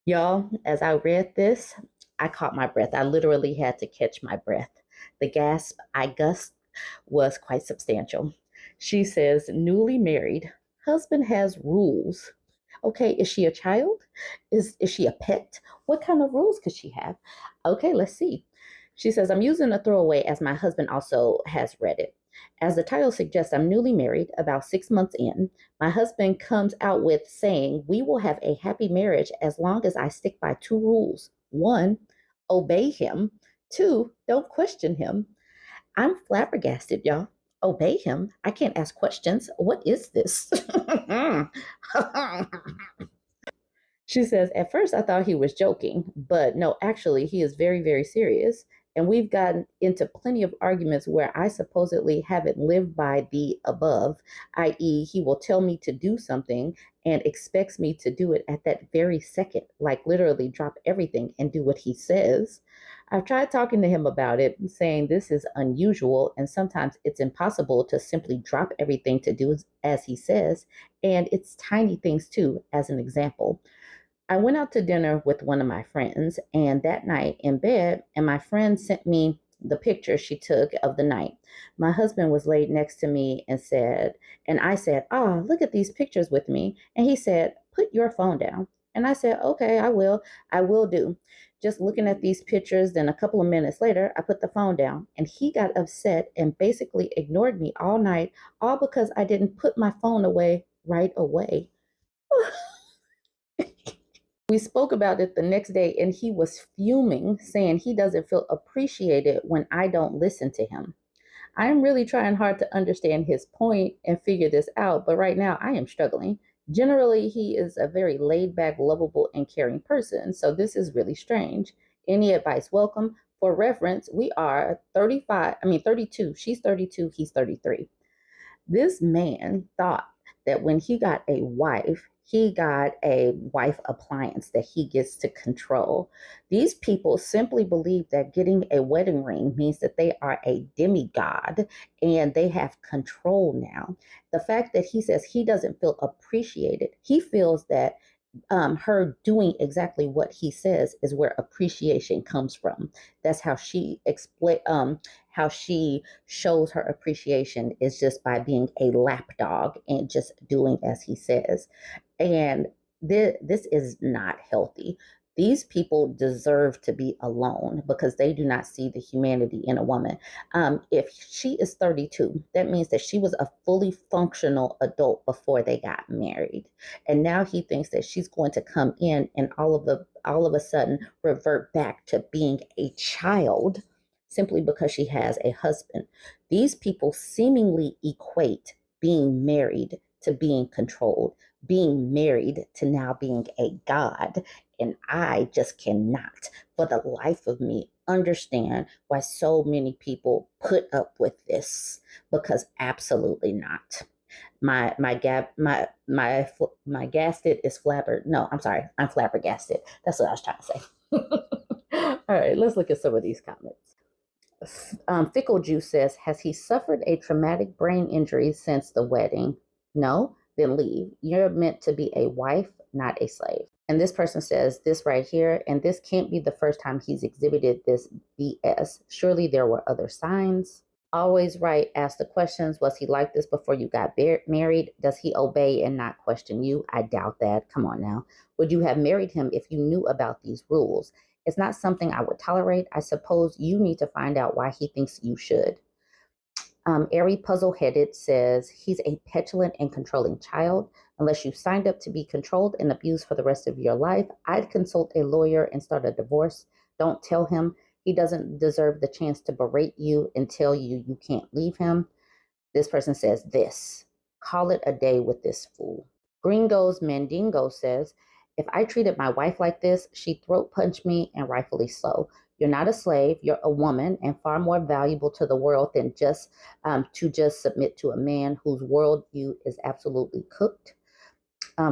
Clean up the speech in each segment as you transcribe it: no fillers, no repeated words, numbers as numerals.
Y'all, as I read this, I caught my breath. I literally had to catch my breath. The gasp I gushed was quite substantial. She says, newly married, husband has rules. Okay, is she a child? Is she a pet? What kind of rules could she have? Okay, let's see. She says, I'm using a throwaway as my husband also has read it. As the title suggests, I'm newly married, about 6 months in. My husband comes out with saying, we will have a happy marriage as long as I stick by two rules. One, obey him. Two, don't question him. I'm flabbergasted, y'all. Obey him. I can't ask questions. What is this? She says, at first I thought he was joking, but no, actually, he is very, very serious. And we've gotten into plenty of arguments where I supposedly haven't lived by the above, i.e., he will tell me to do something and expects me to do it at that very second, like literally drop everything and do what he says. I've tried talking to him about it, saying this is unusual and sometimes it's impossible to simply drop everything to do as he says. And it's tiny things too, as an example. I went out to dinner with one of my friends, and that night in bed, and my friend sent me the picture she took of the night. My husband was laid next to me and I said, oh, look at these pictures with me. And he said, put your phone down. And I said, okay, I will do. Just looking at these pictures, then a couple of minutes later, I put the phone down and he got upset and basically ignored me all night, all because I didn't put my phone away right away. We spoke about it the next day, and he was fuming, saying he doesn't feel appreciated when I don't listen to him. I am really trying hard to understand his point and figure this out, but right now I am struggling. Generally, he is a very laid back, lovable, and caring person, so this is really strange. Any advice welcome. For reference, we are 32. She's 32, he's 33. This man thought that when he got a wife appliance that he gets to control. These people simply believe that getting a wedding ring means that they are a demigod and they have control now. The fact that he says he doesn't feel appreciated, he feels that her doing exactly what he says is where appreciation comes from. That's how she explain how she shows her appreciation is just by being a lapdog and just doing as he says. And this is not healthy. These people deserve to be alone because they do not see the humanity in a woman. If she is 32, that means that she was a fully functional adult before they got married, and now he thinks that she's going to come in and all of a sudden revert back to being a child simply because she has a husband. These people seemingly equate being married to being controlled, being married to now being a god. And I just cannot, for the life of me, understand why so many people put up with this, because absolutely not. My gasket is flabber. No, I'm sorry, I'm flabbergasted. That's what I was trying to say. All right, let's look at some of these comments. Fickle Juice says, has he suffered a traumatic brain injury since the wedding? No? Then leave. You're meant to be a wife, not a slave. And this person says this right here, and this can't be the first time he's exhibited this BS. Surely there were other signs. Always right. Ask the questions. Was he like this before you got married? Does he obey and not question you? I doubt that. Come on now. Would you have married him if you knew about these rules? It's not something I would tolerate. I suppose you need to find out why he thinks you should. Airy Puzzle Headed says he's a petulant and controlling child. Unless you signed up to be controlled and abused for the rest of your life, I'd consult a lawyer and start a divorce. Don't tell him. He doesn't deserve the chance to berate you and tell you you can't leave him. This person says this. Call it a day with this fool. Gringo's Mandingo says, if I treated my wife like this, she'd throat punch me, and rightfully so. You're not a slave. You're a woman and far more valuable to the world than just submit to a man whose worldview is absolutely cooked.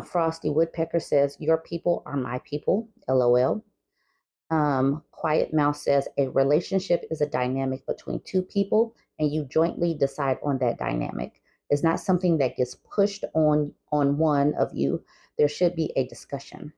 Frosty Woodpecker says, your people are my people. LOL. Quiet Mouse says, a relationship is a dynamic between two people, and you jointly decide on that dynamic. It's not something that gets pushed on one of you. There should be a discussion.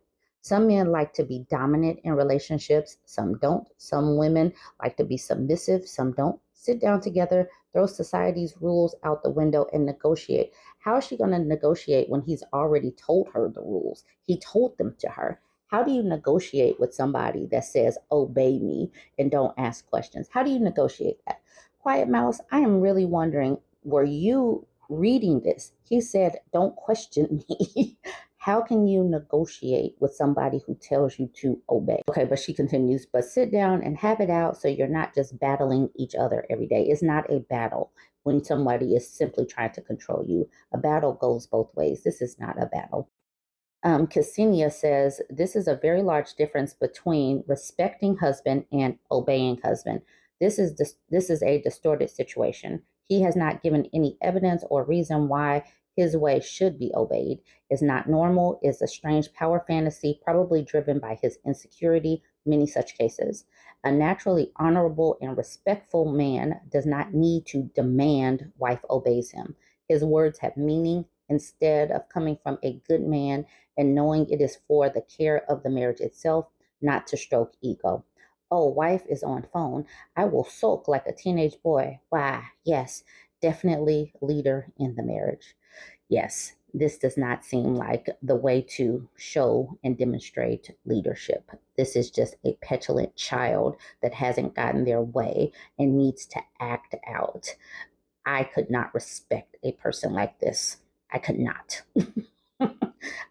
Some men like to be dominant in relationships, some don't. Some women like to be submissive, some don't. Sit down together, throw society's rules out the window, and negotiate. How is she going to negotiate when he's already told her the rules? He told them to her. How do you negotiate with somebody that says, obey me and don't ask questions? How do you negotiate that? Quiet Mouse, I am really wondering, were you reading this? He said, don't question me. How can you negotiate with somebody who tells you to obey? Okay, but she continues, but sit down and have it out so you're not just battling each other every day. It's not a battle when somebody is simply trying to control you. A battle goes both ways. This is not a battle. Ksenia says, this is a very large difference between respecting husband and obeying husband. This is a distorted situation. He has not given any evidence or reason why his way should be obeyed. Is not normal, is a strange power fantasy, probably driven by his insecurity, many such cases. A naturally honorable and respectful man does not need to demand wife obeys him. His words have meaning instead of coming from a good man and knowing it is for the care of the marriage itself, not to stroke ego. Oh, wife is on phone. I will sulk like a teenage boy. Why, yes, definitely leader in the marriage. Yes, this does not seem like the way to show and demonstrate leadership. This is just a petulant child that hasn't gotten their way and needs to act out. I could not respect a person like this. I could not.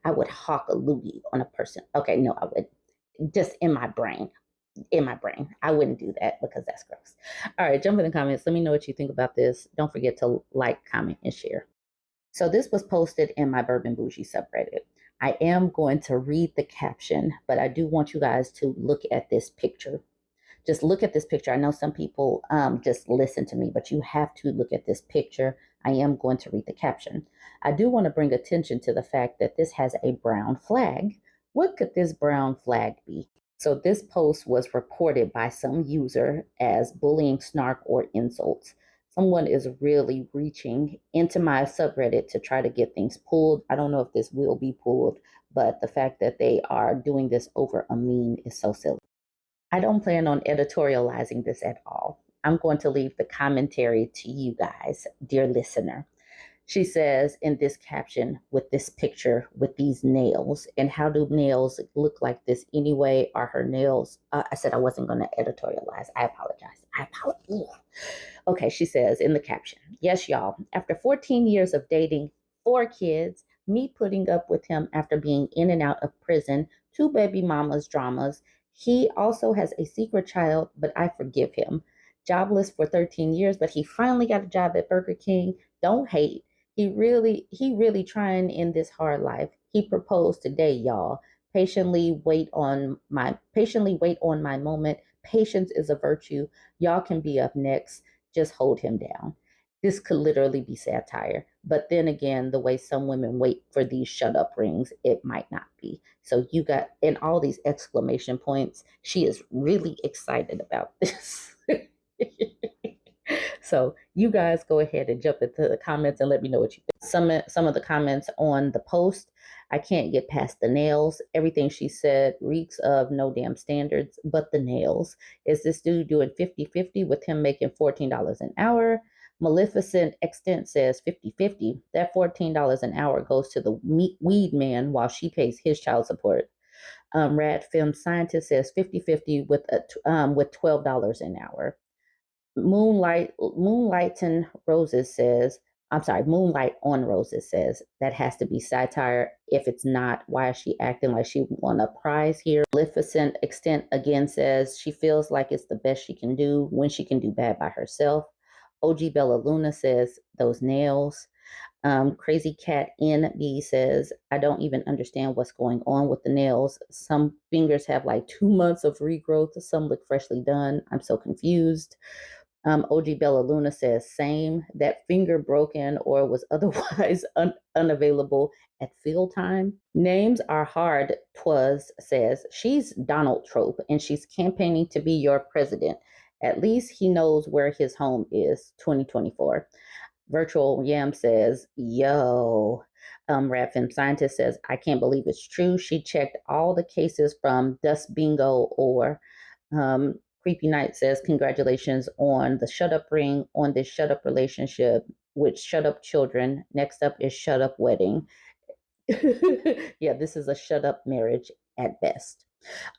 I would hawk a loogie on a person. Okay, no, I would. Just in my brain. In my brain. I wouldn't do that because that's gross. All right, jump in the comments. Let me know what you think about this. Don't forget to like, comment, and share. So this was posted in my BurbNBougie subreddit. I am going to read the caption, but I do want you guys to look at this picture. Just look at this picture. I know some people just listen to me, but you have to look at this picture. I am going to read the caption. I do want to bring attention to the fact that this has a brown flag. What could this brown flag be? So this post was reported by some user as bullying, snark, or insults. Someone is really reaching into my subreddit to try to get things pulled. I don't know if this will be pulled, but the fact that they are doing this over a meme is so silly. I don't plan on editorializing this at all. I'm going to leave the commentary to you guys, dear listener. She says in this caption with this picture with these nails, and how do nails look like this anyway? Are her nails? I said I wasn't going to editorialize. I apologize. Okay, she says in the caption, yes, y'all, after 14 years of dating, 4 kids, me putting up with him after being in and out of prison, 2 baby mamas dramas, he also has a secret child, but I forgive him. Jobless for 13 years, but he finally got a job at Burger King. Don't hate. He really trying in this hard life. He proposed today, y'all. Patiently wait on my moment. Patience is a virtue. Y'all can be up next. Just hold him down. This could literally be satire. But then again, the way some women wait for these shut up rings, it might not be. So you got, in all these exclamation points, she is really excited about this. So you guys go ahead and jump into the comments and let me know what you think. Some of the comments on the post, I can't get past the nails. Everything she said reeks of no damn standards, but the nails. Is this dude doing 50-50 with him making $14 an hour? Maleficent Extent says 50-50. That $14 an hour goes to the weed man while she pays his child support. Rad Film Scientist says 50-50 with $12 an hour. Moonlight on Roses says that has to be satire. If it's not, why is she acting like she won a prize here? Maleficent Extent again says she feels like it's the best she can do when she can do bad by herself. OG Bella Luna says those nails. Crazy Cat NB says, I don't even understand what's going on with the nails. Some fingers have like 2 months of regrowth. Some look freshly done. I'm so confused. OG Bella Luna says, same. That finger broken or was otherwise unavailable at field time. Names are hard. Twas says, she's Donald Trump and she's campaigning to be your president. At least he knows where his home is. 2024. Virtual Yam says, yo. Radfin Scientist says, I can't believe it's true. She checked all the cases from Dust Bingo or Creepy Night says, congratulations on the shut up ring, on this shut up relationship with shut up children. Next up is shut up wedding. Yeah, this is a shut up marriage at best.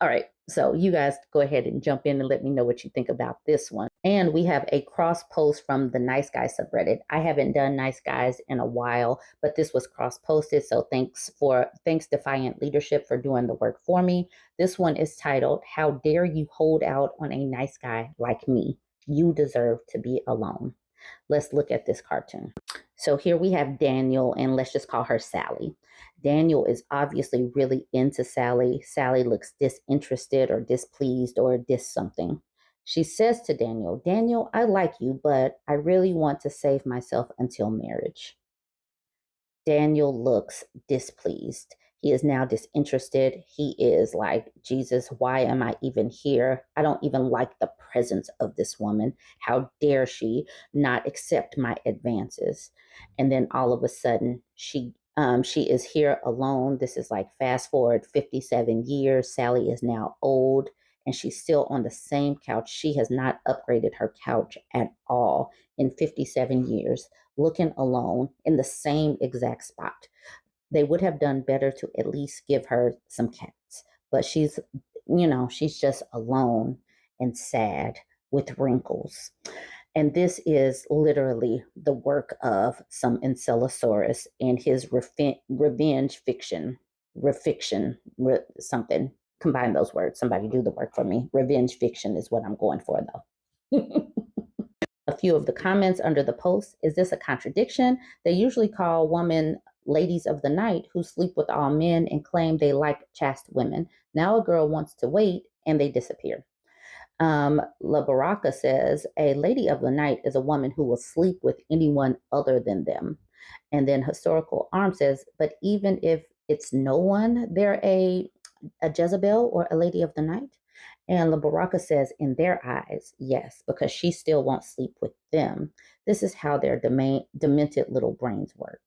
All right, so you guys go ahead and jump in and let me know what you think about this one. And we have a cross post from the Nice Guy subreddit. I haven't done Nice Guys in a while, but this was cross posted. So thanks Defiant Leadership for doing the work for me. This one is titled, How Dare You Hold Out on a Nice Guy Like Me? You Deserve to Be Alone. Let's look at this cartoon. So here we have Daniel, and let's just call her Sally. Daniel is obviously really into Sally. Sally looks disinterested or displeased or dis something. She says to Daniel, Daniel, I like you, but I really want to save myself until marriage. Daniel looks displeased. He is now disinterested. He is like, Jesus, why am I even here? I don't even like the presence of this woman. How dare she not accept my advances? And then all of a sudden, she is here alone. This is like fast forward 57 years. Sally is now old and she's still on the same couch. She has not upgraded her couch at all in 57 years, looking alone in the same exact spot. They would have done better to at least give her some cats, but she's just alone and sad with wrinkles. And this is literally the work of some Encelosaurus and his revenge fiction, something. Combine those words. Somebody do the work for me. Revenge fiction is what I'm going for, though. A few of the comments under the post, is this a contradiction? They usually call women ladies of the night who sleep with all men and claim they like chaste women. Now a girl wants to wait and they disappear. La Baraka says, a lady of the night is a woman who will sleep with anyone other than them. And then Historical Arm says, but even if it's no one, they're a Jezebel or a lady of the night. And La Baraka says, in their eyes, yes, because she still won't sleep with them. This is how their demented little brains work.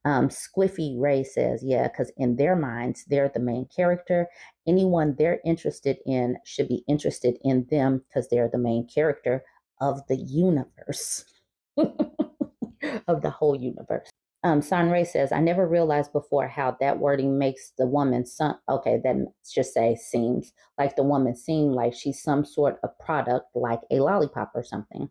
Squiffy Ray says, yeah, because in their minds, they're the main character. Anyone they're interested in should be interested in them because they're the main character of the universe, of the whole universe. Sanray says, I never realized before how that wording makes the woman okay, then just say seems like the woman seem like she's some sort of product like a lollipop or something.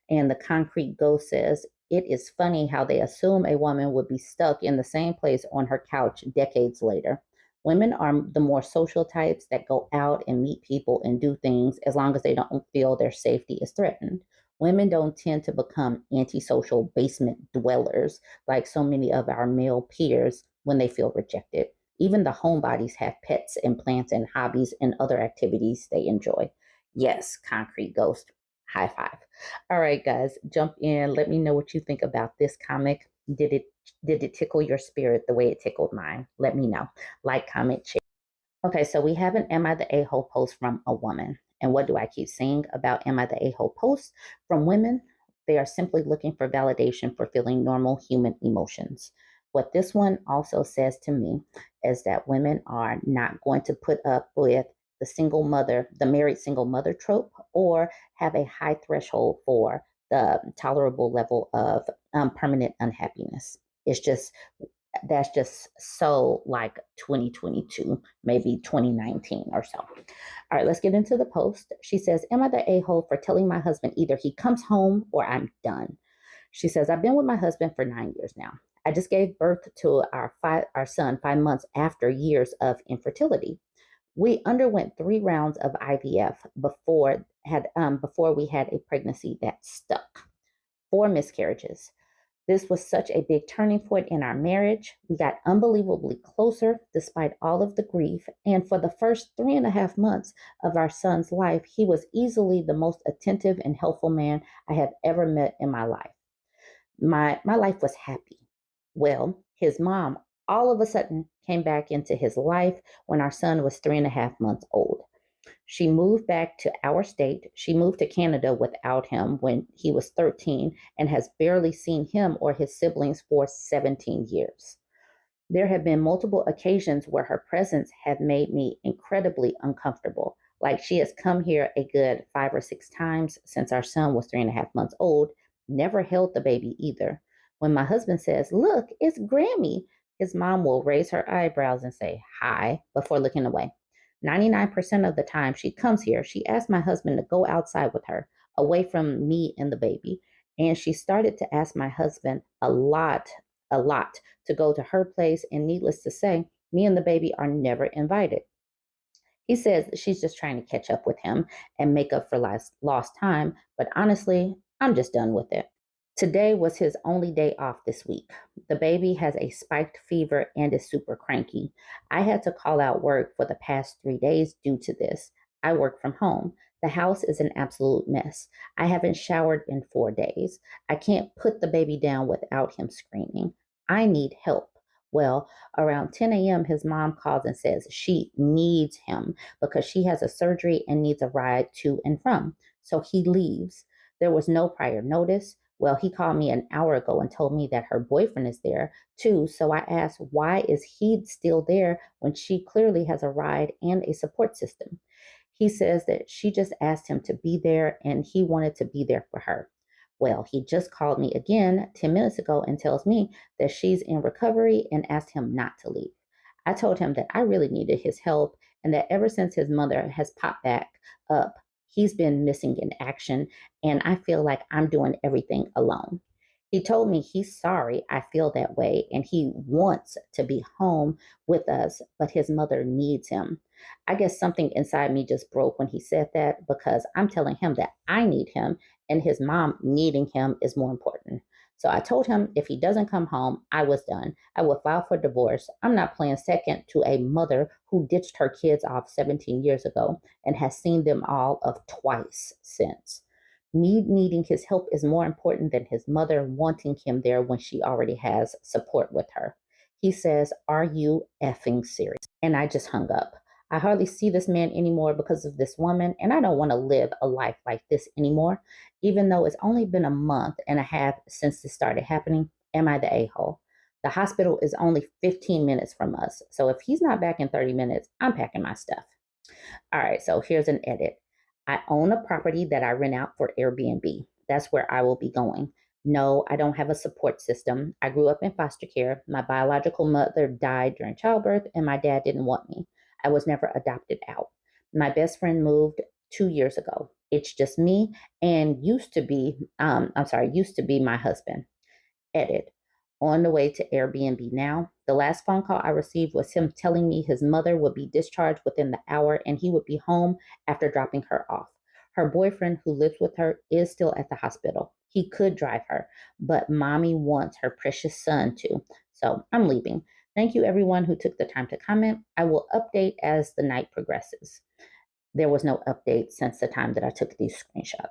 And the Concrete Ghost says, it is funny how they assume a woman would be stuck in the same place on her couch decades later. Women are the more social types that go out and meet people and do things as long as they don't feel their safety is threatened. Women don't tend to become antisocial basement dwellers like so many of our male peers when they feel rejected. Even the homebodies have pets and plants and hobbies and other activities they enjoy. Yes, Concrete Ghost, high five. All right, guys, jump in. Let me know what you think about this comic. Did it tickle your spirit the way it tickled mine? Let me know. Like, comment, share. Okay, so we have an Am I the A-hole post from a woman. And what do I keep saying about Am I the A-hole posts from women? They are simply looking for validation for feeling normal human emotions. What this one also says to me is that women are not going to put up with the married single mother trope, or have a high threshold for the tolerable level of permanent unhappiness. That's just so like 2022, maybe 2019 or so. All right, let's get into the post. She says, am I the a-hole for telling my husband either he comes home or I'm done? She says, I've been with my husband for 9 years now. I just gave birth to our son 5 months after years of infertility. We underwent 3 rounds of IVF before we had a pregnancy that stuck. 4 miscarriages. This was such a big turning point in our marriage. We got unbelievably closer despite all of the grief. And for the first 3.5 months of our son's life, he was easily the most attentive and helpful man I have ever met in my life. My life was happy. Well, his mom all of a sudden came back into his life when our son was 3.5 months old. She moved back to our state. She moved to Canada without him when he was 13 and has barely seen him or his siblings for 17 years. There have been multiple occasions where her presence had made me incredibly uncomfortable. Like she has come here a good 5 or 6 times since our son was 3.5 months old, never held the baby either. When my husband says, "Look, it's Grammy," his mom will raise her eyebrows and say, "Hi," before looking away. 99% of the time she comes here, she asks my husband to go outside with her, away from me and the baby. And she started to ask my husband a lot to go to her place, and needless to say, me and the baby are never invited. He says that she's just trying to catch up with him and make up for lost time, but honestly, I'm just done with it. Today was his only day off this week. The baby has a spiked fever and is super cranky. I had to call out work for the past 3 days due to this. I work from home. The house is an absolute mess. I haven't showered in 4 days. I can't put the baby down without him screaming. I need help. Well, around 10 a.m., his mom calls and says she needs him because she has a surgery and needs a ride to and from. So he leaves. There was no prior notice. Well, he called me an hour ago and told me that her boyfriend is there too. So I asked, why is he still there when she clearly has a ride and a support system? He says that she just asked him to be there and he wanted to be there for her. Well, he just called me again 10 minutes ago and tells me that she's in recovery and asked him not to leave. I told him that I really needed his help and that ever since his mother has popped back up, he's been missing in action, and I feel like I'm doing everything alone. He told me he's sorry I feel that way and he wants to be home with us, but his mother needs him. I guess something inside me just broke when he said that because I'm telling him that I need him and his mom needing him is more important. So I told him if he doesn't come home, I was done. I would file for divorce. I'm not playing second to a mother who ditched her kids off 17 years ago and has seen them all of twice since. Me needing his help is more important than his mother wanting him there when she already has support with her. He says, "Are you effing serious?" And I just hung up. I hardly see this man anymore because of this woman, and I don't want to live a life like this anymore. Even though it's only been a month and a half since this started happening, am I the a hole? The hospital is only 15 minutes from us, so if he's not back in 30 minutes, I'm packing my stuff. All right, so here's an edit. I own a property that I rent out for Airbnb. That's where I will be going. No, I don't have a support system. I grew up in foster care. My biological mother died during childbirth, and my dad didn't want me. I was never adopted out. My best friend moved 2 years ago. It's just me and used to be my husband. Edit. On the way to Airbnb now. The last phone call I received was him telling me his mother would be discharged within the hour and he would be home after dropping her off. Her boyfriend, who lives with her, is still at the hospital. He could drive her, but mommy wants her precious son to. So I'm leaving. Thank you, everyone who took the time to comment. I will update as the night progresses. There was no update since the time that I took these screenshots.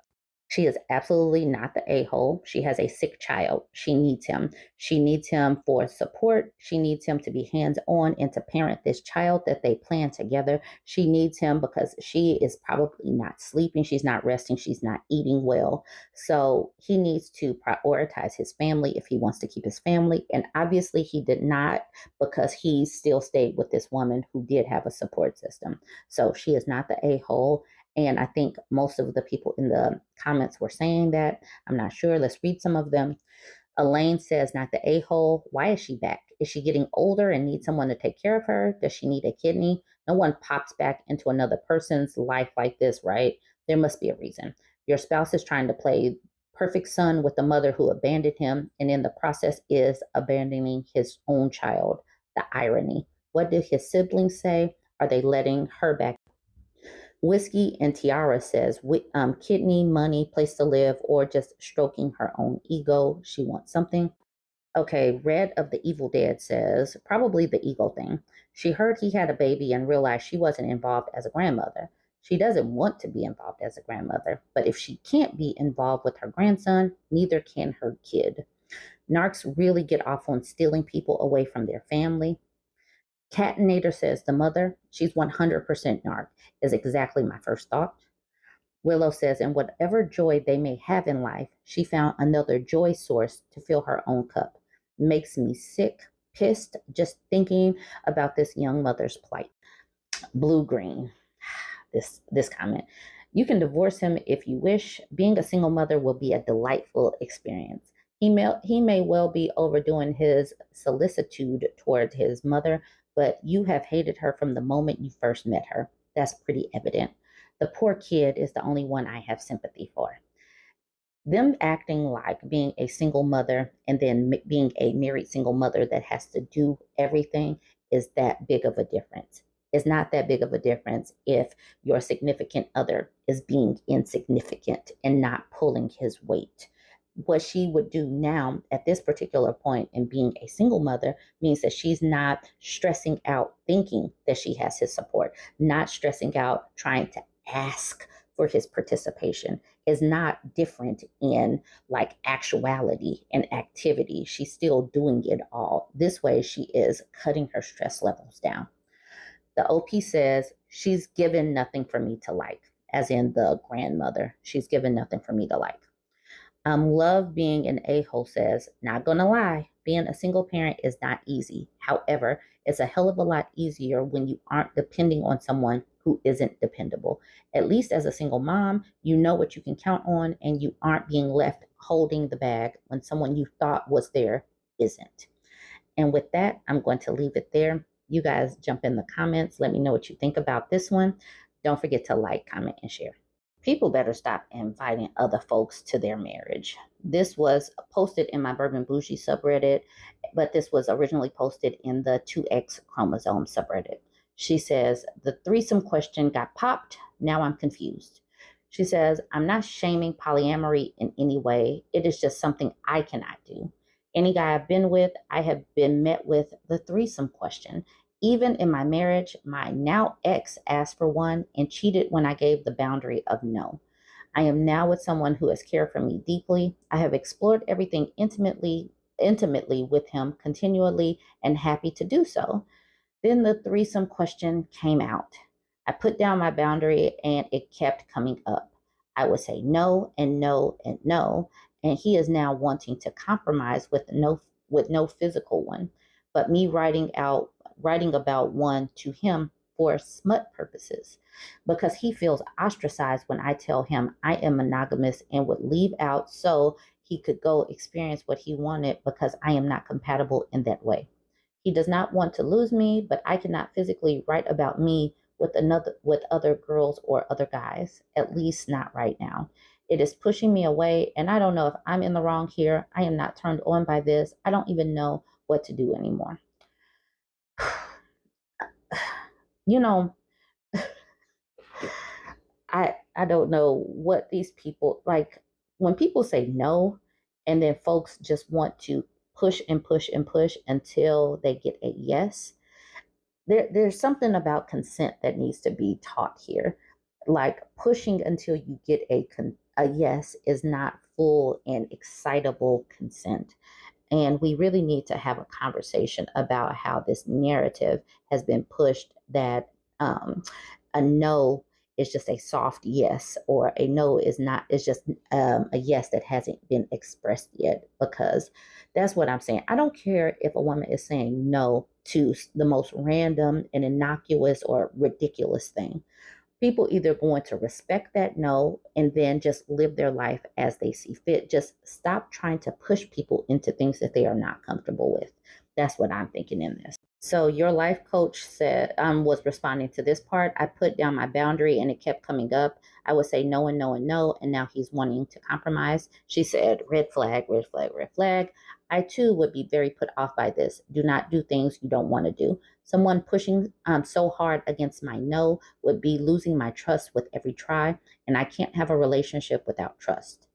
She is absolutely not the a hole. She has a sick child. She needs him. She needs him for support. She needs him to be hands on and to parent this child that they plan together. She needs him because she is probably not sleeping. She's not resting. She's not eating well. So he needs to prioritize his family if he wants to keep his family. And obviously, he did not because he still stayed with this woman who did have a support system. So she is not the a hole. And I think most of the people in the comments were saying that. I'm not sure. Let's read some of them. Elaine says, "Not the a hole. Why is she back? Is she getting older and needs someone to take care of her? Does she need a kidney? No one pops back into another person's life like this, right? There must be a reason. Your spouse is trying to play perfect son with the mother who abandoned him and in the process is abandoning his own child. The irony. What did his siblings say? Are they letting her back?" Whiskey and Tiara says, kidney, money, place to live, or just stroking her own ego. She wants something. Okay, Red of the Evil Dead says, probably the ego thing. She heard he had a baby and realized she wasn't involved as a grandmother. She doesn't want to be involved as a grandmother, but if she can't be involved with her grandson, neither can her kid. Narcs really get off on stealing people away from their family. Catinator says the mother, she's 100% narc, is exactly my first thought. Willow says, in whatever joy they may have in life, she found another joy source to fill her own cup. Makes me sick. pissed just thinking about this young mother's plight. Blue green. This comment. You can divorce him if you wish. Being a single mother will be a delightful experience. He may well be overdoing his solicitude toward his mother, but you have hated her from the moment you first met her. That's pretty evident. The poor kid is the only one I have sympathy for. Them acting like being a single mother and then being a married single mother that has to do everything is that big of a difference. It's not that big of a difference if your significant other is being insignificant and not pulling his weight. What she would do now at this particular point in being a single mother means that she's not stressing out thinking that she has his support, not stressing out trying to ask for his participation, is not different in like actuality and activity. She's still doing it all. This way, she is cutting her stress levels down. The OP says she's given nothing for me to like, as in the grandmother. She's given nothing for me to like. Love being an a-hole says, not gonna lie, being a single parent is not easy. However, it's a hell of a lot easier when you aren't depending on someone who isn't dependable. At least as a single mom, you know what you can count on and you aren't being left holding the bag when someone you thought was there isn't. And with that, I'm going to leave it there. You guys jump in the comments. Let me know what you think about this one. Don't forget to like, comment, and share. People better stop inviting other folks to their marriage. This was posted in my BurbNBougie subreddit, but this was originally posted in the 2X chromosome subreddit. She says, the threesome question got popped. Now I'm confused. She says, I'm not shaming polyamory in any way. It is just something I cannot do. Any guy I've been with, I have been met with the threesome question. Even in my marriage, my now ex asked for one and cheated when I gave the boundary of no. I am now with someone who has cared for me deeply. I have explored everything intimately with him continually and happy to do so. Then the threesome question came out. I put down my boundary and it kept coming up. I would say no and no and no, and he is now wanting to compromise with no physical one, but me writing about one to him for smut purposes because he feels ostracized when I tell him I am monogamous and would leave out so he could go experience what he wanted because I am not compatible in that way. He does not want to lose me, but I cannot physically write about me with other girls or other guys, at least not right now. It is pushing me away, and I don't know if I'm in the wrong here. I am not turned on by this. I don't even know what to do anymore. You know, I don't know what these people like when people say no and then folks just want to push and push and push until they get a yes. There's something about consent that needs to be taught here. Like pushing until you get a yes is not full and excitable consent. And we really need to have a conversation about how this narrative has been pushed that a no is just a soft yes, or a no is not, is just a yes that hasn't been expressed yet. Because that's what I'm saying. I don't care if a woman is saying no to the most random and innocuous or ridiculous thing. People either going to respect that no and then just live their life as they see fit. Just stop trying to push people into things that they are not comfortable with. That's what I'm thinking in this. So your life coach said, was responding to this part. I put down my boundary and it kept coming up. I would say no and no and no, and now he's wanting to compromise. She said, red flag, red flag, red flag. I too would be very put off by this. Do not do things you don't want to do. Someone pushing so hard against my no would be losing my trust with every try, and I can't have a relationship without trust.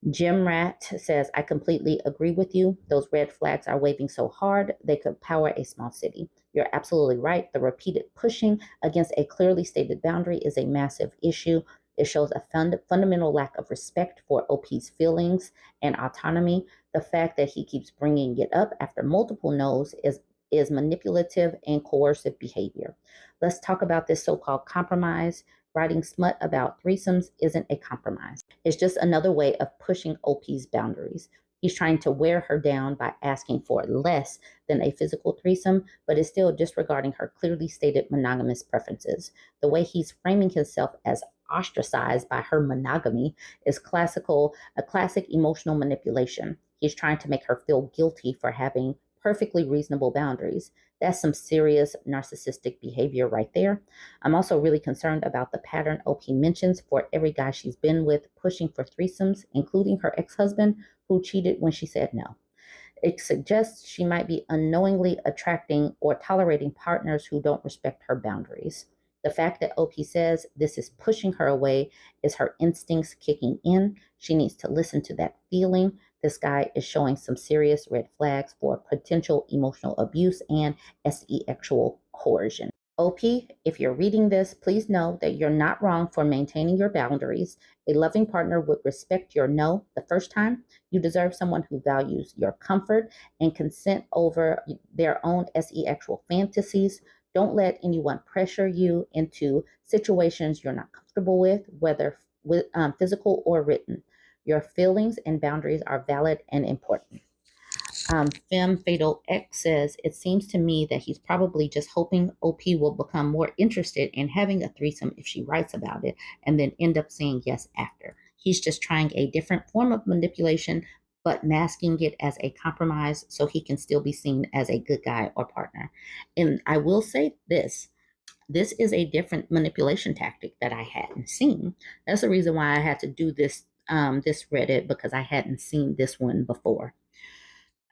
Jim Rat says, I completely agree with you. Those red flags are waving so hard, they could power a small city. You're absolutely right. The repeated pushing against a clearly stated boundary is a massive issue. It shows a fundamental lack of respect for OP's feelings and autonomy. The fact that he keeps bringing it up after multiple no's is manipulative and coercive behavior. Let's talk about this so-called compromise. Writing smut about threesomes isn't a compromise. It's just another way of pushing OP's boundaries. He's trying to wear her down by asking for less than a physical threesome, but is still disregarding her clearly stated monogamous preferences. The way he's framing himself as ostracized by her monogamy is a classic emotional manipulation. He's trying to make her feel guilty for having perfectly reasonable boundaries. That's some serious narcissistic behavior right there. I'm also really concerned about the pattern OP mentions for every guy she's been with pushing for threesomes, including her ex husband who cheated when she said no. It suggests she might be unknowingly attracting or tolerating partners who don't respect her boundaries. The fact that OP says this is pushing her away is her instincts kicking in. She needs to listen to that feeling. This guy is showing some serious red flags for potential emotional abuse and sexual coercion. OP, if you're reading this, please know that you're not wrong for maintaining your boundaries. A loving partner would respect your no the first time. You deserve someone who values your comfort and consent over their own sexual fantasies. Don't let anyone pressure you into situations you're not comfortable with, whether physical or written. Your feelings and boundaries are valid and important. Femme Fatal X says, it seems to me that he's probably just hoping OP will become more interested in having a threesome if she writes about it and then end up saying yes after. He's just trying a different form of manipulation, but masking it as a compromise so he can still be seen as a good guy or partner. And I will say this is a different manipulation tactic that I hadn't seen. That's the reason why I had to do this Reddit, because I hadn't seen this one before.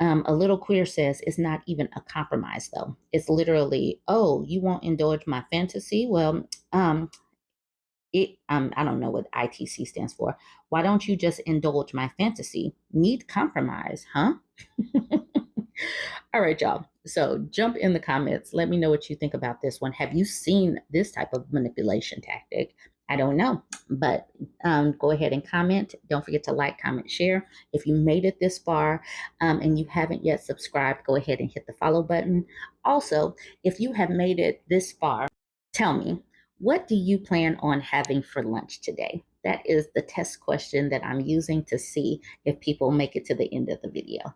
A little queer says it's not even a compromise though. It's literally, oh, you won't indulge my fantasy? Well, I don't know what ITC stands for. Why don't you just indulge my fantasy? Need compromise, huh? All right, y'all. So jump in the comments. Let me know what you think about this one. Have you seen this type of manipulation tactic? I don't know, but go ahead and comment. Don't forget to like, comment, share. If you made it this far and you haven't yet subscribed, go ahead and hit the follow button. Also, if you have made it this far, tell me, what do you plan on having for lunch today? That is the test question that I'm using to see if people make it to the end of the video.